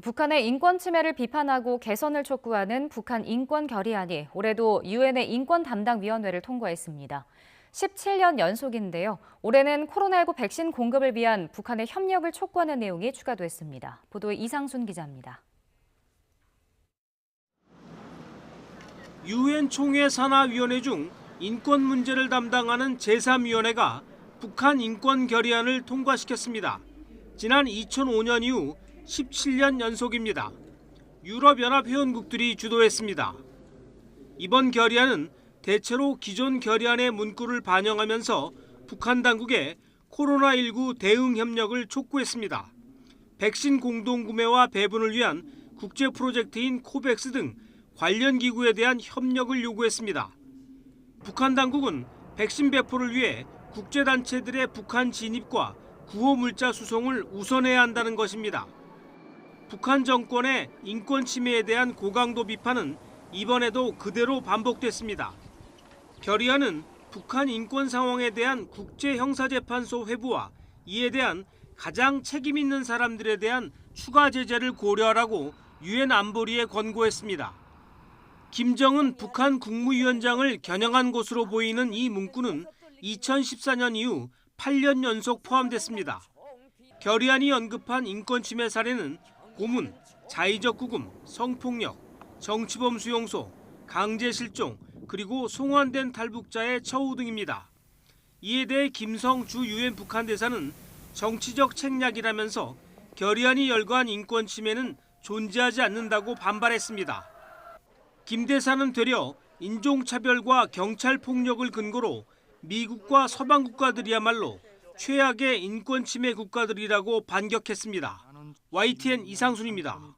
북한의 인권 침해를 비판하고 개선을 촉구하는 북한 인권 결의안이 올해도 유엔의 인권 담당위원회를 통과했습니다. 17년 연속인데요. 올해는 코로나19 백신 공급을 위한 북한의 협력을 촉구하는 내용이 추가됐습니다. 보도에 이상순 기자입니다. 유엔 총회 산하위원회 중 인권 문제를 담당하는 제3위원회가 북한 인권 결의안을 통과시켰습니다. 지난 2005년 이후 17년 연속입니다. 유럽연합 회원국들이 주도했습니다. 이번 결의안은 대체로 기존 결의안의 문구를 반영하면서 북한 당국에 코로나19 대응 협력을 촉구했습니다. 백신 공동구매와 배분을 위한 국제 프로젝트인 코백스 등 관련 기구에 대한 협력을 요구했습니다. 북한 당국은 백신 배포를 위해 국제단체들의 북한 진입과 구호 물자 수송을 우선해야 한다는 것입니다. 북한 정권의 인권 침해에 대한 고강도 비판은 이번에도 그대로 반복됐습니다. 결의안은 북한 인권 상황에 대한 국제형사재판소 회부와 이에 대한 가장 책임 있는 사람들에 대한 추가 제재를 고려하라고 유엔 안보리에 권고했습니다. 김정은 북한 국무위원장을 겨냥한 것으로 보이는 이 문구는 2014년 이후 8년 연속 포함됐습니다. 결의안이 언급한 인권 침해 사례는 고문, 자의적 구금, 성폭력, 정치범 수용소, 강제 실종, 그리고 송환된 탈북자의 처우 등입니다. 이에 대해 김성 주 유엔 북한 대사는 정치적 책략이라면서 결의안이 열거한 인권 침해는 존재하지 않는다고 반발했습니다. 김 대사는 되려 인종차별과 경찰폭력을 근거로 미국과 서방 국가들이야말로 최악의 인권 침해 국가들이라고 반격했습니다. YTN 이상순입니다.